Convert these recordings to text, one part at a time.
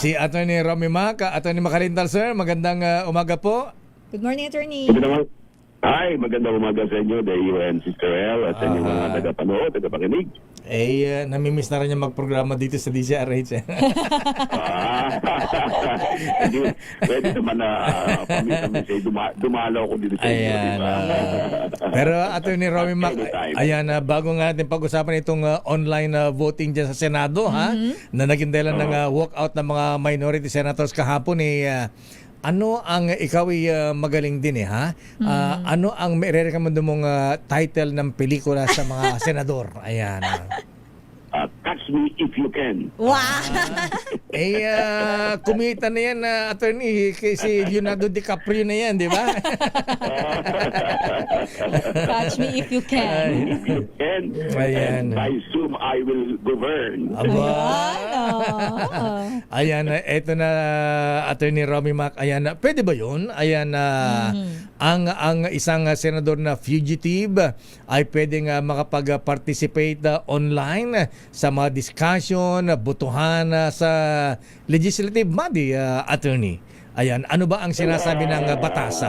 Si Attorney Romy Mac, Attorney Makalintal, sir. Magandang umaga po. Good morning, Attorney. Hi, magandang umaga sa inyo, Dayo and Sister El, at sa inyong mga tagapanood, tagapakinig. Namimiss na rin yung magprograma dito sa DZRH. Hindi, pwede naman na paminsan-minsan dumalaw ko dito sa inyo. Ayan. Diba? Pero Attorney Romy Mac, ayan, bago nga natin pag-usapan itong online voting dyan sa Senado, ha? Na naging dahilan ng walkout ng mga minority senators kahapon, ano ang ikaw ay magaling din ha? Ano ang i-recommend mong title ng pelikula sa mga senador? Ayan. Catch Me If You Can. Wow! Kumita na yan, attorney, si Leonardo DiCaprio na yan, di ba? Catch me if you can. If you can, Ayan. and by Zoom I will govern. Aba. Ayan, Ayan, eto na, Attorney Romy Mac. Ayan, pwede ba yun? Ayan, ang isang senador na fugitive ay pwedeng makapag-participate online sa mga discussion, botohan sa legislative body, attorney. Ayan, ano ba ang sinasabi ng batas?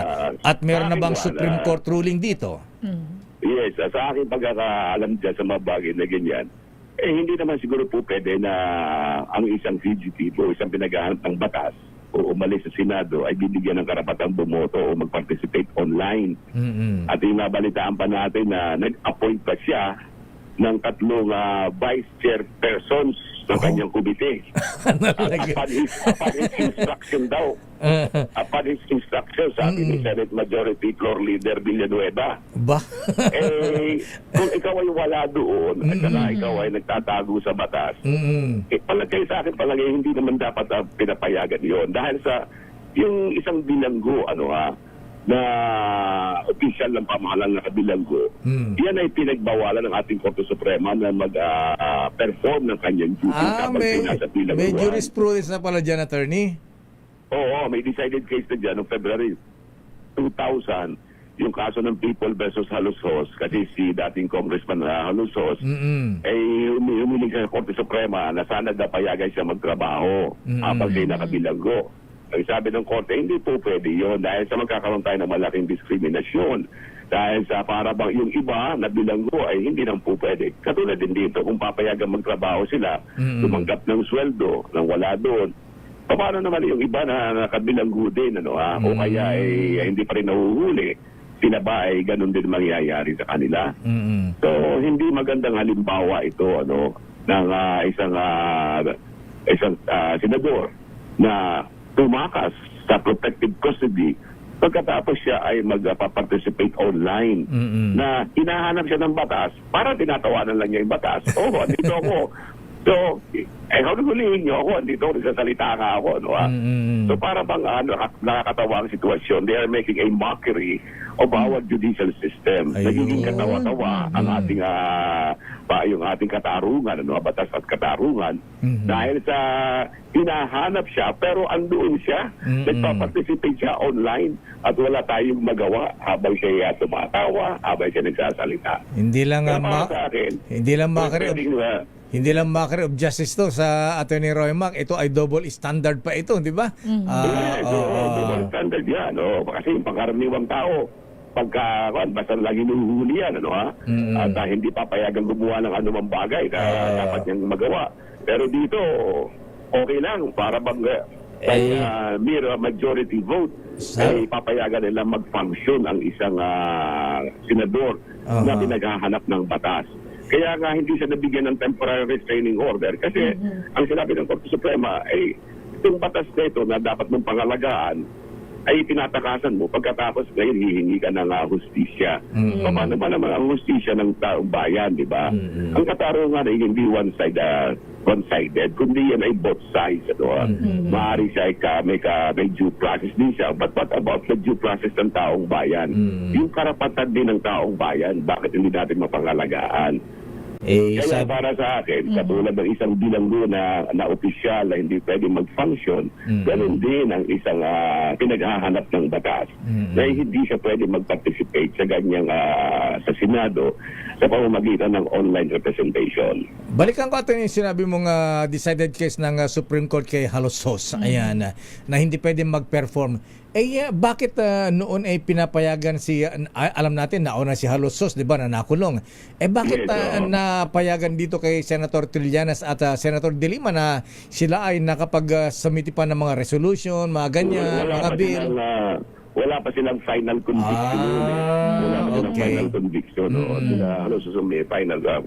At meron na bang Supreme Court ruling dito? Yes, sa aking pagkakaalam dyan sa mga bagay na ganyan, hindi naman siguro po pwede na ang isang fugitive o isang pinaghahanap ng batas o umalis sa Senado ay bibigyan ng karapatang bumoto o mag-participate online. At inabalitaan pa natin na nag-appoint pa siya ng 3 vice chairpersons ng kanyang komite. Upon his instruction daw. Upon his instruction, sabi ni Senate Majority Floor Leader Villanueva. Ba? Kung ikaw ay wala doon, at saka ikaw ay nagtatago sa batas, palagay sa akin, palagay hindi naman dapat pinapayagan yon. Dahil sa yung isang bilanggo, na opisyal ng pamahalaan na kabilanggo, yan ay pinagbawalan ng ating Korte Suprema na mag-perform ng kanyang duty kapag nasa bilanggo. May jurisprudence na pala dyan, attorney? Oo, may decided case na dyan noong February 2000, yung kaso ng People versus Halusos, kasi si dating Congressman Halusos ay humiling sa Korte Suprema na sana napayagan siya magtrabaho habang siya nakabilanggo. Ang sabi ng Korte, hindi po pwede yun dahil sa magkakaroon tayo ng malaking diskriminasyon. Dahil sa para bang yung iba na bilanggo ay hindi nang po pwede. Katulad din dito, kung papayagan magtrabaho sila, tumanggap ng sweldo, nang wala doon, paano naman yung iba na nakabilanggo din, o kaya ay hindi pa rin nahuhuli, sila ba ay ganun din mangyayari sa kanila? So, hindi magandang halimbawa ito, ng isang senador na tumakas sa protective custody pagkatapos siya ay magpa-participate online na hinahanap siya ng batas para tinatawanan lang niya yung batas. Andito ako. So, hulihin niyo ako, andito ako, nagsasalita ka ako. So, para bang nakakatawa ang sitwasyon. They are making a mockery of our judicial system. Nagiging katawa-tawa ang ating yung ating katarungan, batas at katarungan. Dahil sa hinahanap siya, pero andoon siya, nagpa-participate siya online at wala tayong magawa habang siya tumatawa, habang siya nagsasalita. Hindi lang Hindi lang mockery of justice to sa Attorney Roy Mac. Ito ay double standard pa ito, di ba? Double standard yan. Kasi yung pangkaraniwang tao, basta lagi nuhuli yan, at hindi papayagan gumawa ng anumang bagay na dapat niyang magawa. Pero dito, okay lang. Para bang mere majority vote, ay papayagan nila mag-function ang isang senador na pinaghahanap ng batas. Kaya nga hindi siya nabigyan ng temporary restraining order kasi ang sinabi ng Korte Suprema ay itong batas na ito na dapat mong pangalagaan ay tinatakasan mo pagkatapos ngayon hihingi ka ng hustisya. Paano ba naman ang hustisya ng taong bayan, di ba? Ang katarungan ay hindi one-sided, kundi yan ay both sides. Maaari siya ay may due process din siya. But what about the due process ng taong bayan? Yung karapatan din ng taong bayan, bakit hindi natin mapangalagaan? Kaya para sa akin, katulad ng isang bilanggo na opisyal na hindi pwede mag-function, ganun din ang isang pinaghahanap ng batas na hindi siya pwede mag-participate sa ganyang sa Senado sa pamamagitan ng online representation. Balikan ko ito yung sinabi mong decided case ng Supreme Court kay Halosos. Ayan, na hindi pwede mag-perform. Bakit noon ay pinapayagan alam natin, nauna si Halosos, di ba, na nakulong. Bakit napayagan dito kay Senator Trillanes at Senator De Lima na sila ay nakapag-submit pa ng mga resolution, mga ganyan, mga bill? Wala pa silang final conviction. Wala pa silang final conviction. Sila,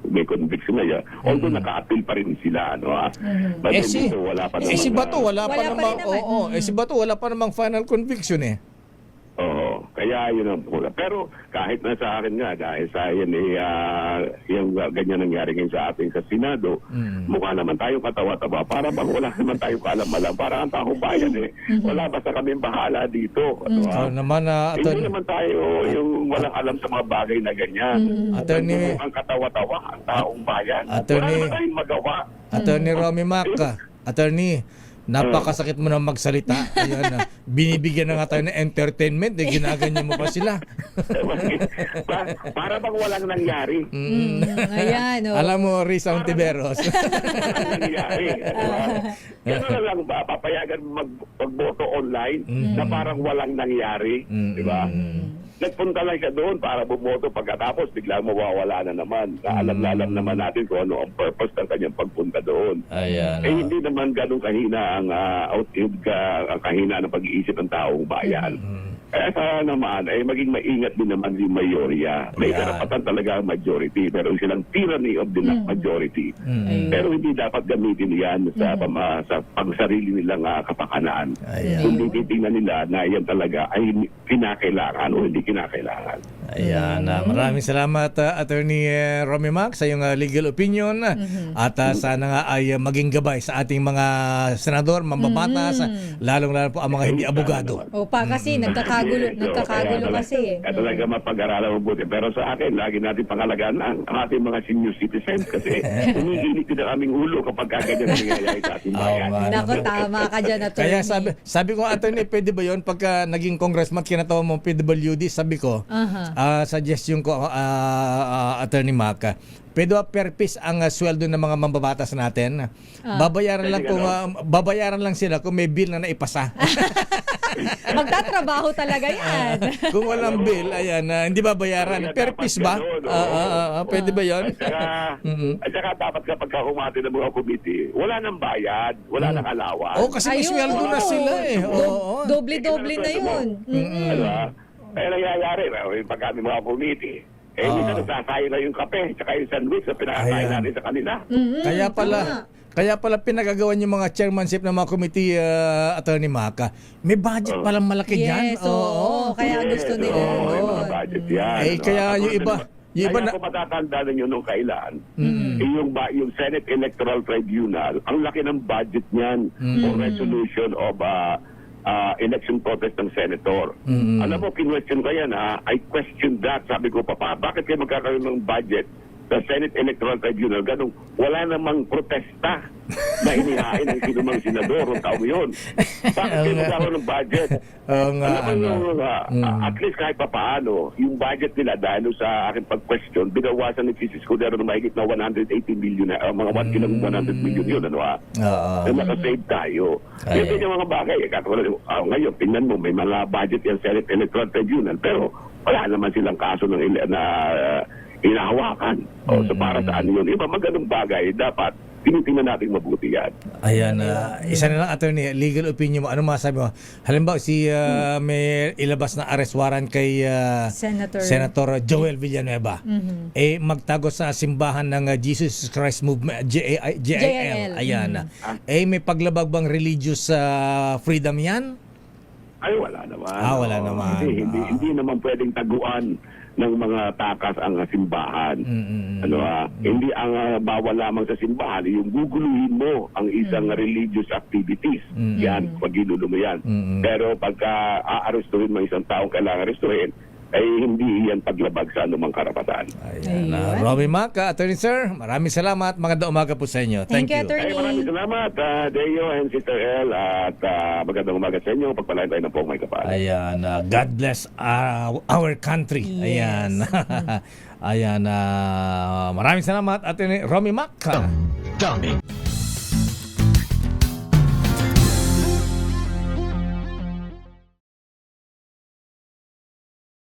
may conviction na yan. Although naka-appeal pa rin sila. But dito, wala pa naman. Si Bato, wala pa namang, naman. si Bato, wala pa namang final conviction eh. Oo, kaya yun ang pula. Pero kahit na sa akin nga, dahil sa yan yung ganyan nangyari ngayon sa ating sa Senado, mukha naman tayong katawa-tawa. Para bang wala naman tayong kaalam-alam. Para ang taong bayan wala basta kaming bahala dito. Naman, hindi naman tayo yung walang alam sa mga bagay na ganyan. Attorney, ang katawa-tawa, ang taong bayan. Attorney, wala naman tayong magawa. Attorney Romy Mac, Attorney, napakasakit mo na magsalita. Ayan, binibigyan na nga tayo ng entertainment, ginaganyan mo pa sila. Para bang walang nangyari. Ayan, Alam mo, Risa Ontiveros. Walang nangyari. Gano'n na lang ba, papayagan magboto online na parang walang nangyari. Di ba? Nagpunta lang siya doon para bumoto, pagkatapos biglang mawawala na naman. Alam naman natin kung ano ang purpose ng kanyang pagpunta doon. Ayan. Hindi naman ganun kahina ang ang kahina ng pag-iisip ng taong bayan. Kaya sana naman maging maingat din naman yung mayorya. May karapatan talaga ang majority, pero silang tyranny of the majority. Pero hindi dapat gamitin yan sa pagsarili nilang kapakanan. Hindi titingnan nila na yan talaga ay kinakailangan o hindi kinakailangan. Ayan, maraming salamat Attorney Romy Mac sa iyong legal opinion at sana nga ay maging gabay sa ating mga senador, mambabatas, lalong-lalo po ang mga hindi abogado. Kasi nagkakagulo kasi. Kaya talaga mapag-aralan mabuti. Pero sa akin, lagi natin pangalagaan ang ating mga senior citizens kasi umiinit din ang aming ulo kapag ganyan nangyayari sa ating bayan. Naku, tama ka dyan, Attorney. Kaya sabi ko, Attorney, pwede ba yun pagka naging congressman, kinatawa mo PWD, sabi ko, suggestion ko, Attorney Mac, pwede ba per piece ang sweldo ng mga mambabatas natin? Babayaran lang sila kung may bill na naipasa. Magtatrabaho talaga yan. Kung walang bill, ayan, hindi babayaran. Per piece ba? Pwede ba yun? At saka dapat kapag humati ng mga committee, wala nang bayad, wala nang alawan. Kasi may sweldo na sila eh. Doble-doble na yun. Kaya nangyayari, pag kami mga committee, minsan nagsasayang na yung kape, tsaka yung sandwich na pinakakain natin sa kanila. Kaya pala pinagagawan yung mga chairmanship ng mga committee, Attorney Mac, may budget palang malaki dyan. Yes, kaya gusto nila. May mga budget yan. Kaya yung iba... Kaya kung matatanda ninyo nung kailan, yung Senate Electoral Tribunal, ang laki ng budget niyan for resolution of election protest ng senator. Alam mo, kinwestiyon ko yan, I question that. Sabi ko, bakit kayo magkakaroon ng budget sa Senate Electoral Tribunal? Ganun, wala namang protesta na inihain ng sinumang senador o tao yun. Bakit kayo magkakaroon ng budget? At least kahit pa paano, yung budget nila dahil sa aking pag-question, binawasan ni Chis Escudero na mahigit na 180 million, mga 100 million yun, na nakasave tayo. Yan din yung mga bagay. Ngayon, tingnan mo, may mga budget yung Senate Electoral Tribunal, pero wala naman silang kaso na hinahawakan. So para saan yun? Iba magandang bagay, dapat tinitingnan natin mabuti yan. Ayan, isa na lang, Attorney, legal opinion mo. Ano masabi mo? Halimbawa, may ilabas na arrest warrant kay Senator Joel Villanueva. Magtago sa simbahan ng Jesus Christ Movement, JIL. Ayan. May paglabag bang religious freedom yan? Ay, wala naman. Wala naman. Hindi naman pwedeng taguan ng mga takas ang simbahan. Hindi ang bawal lamang sa simbahan, yung guguluhin mo ang isang religious activities. Yan, paggilulo mo yan. Pero pagka aarestuhin mo isang taong kailangan arestuhin, ay hindi yan paglabag sa anumang karapatan. Ayan. Ayun. Romy Mac, Attorney Sir, maraming salamat. Magandang umaga po sa inyo. Thank you, you. Attorney. Ay, maraming salamat, Deo and Sister El, at magandang umaga sa inyo. Pagpalain tayo ng pong may kapal. Ayan, God bless our country. Yes. Ayan. Ayan, maraming salamat Attorney Romy Mac. Dummy.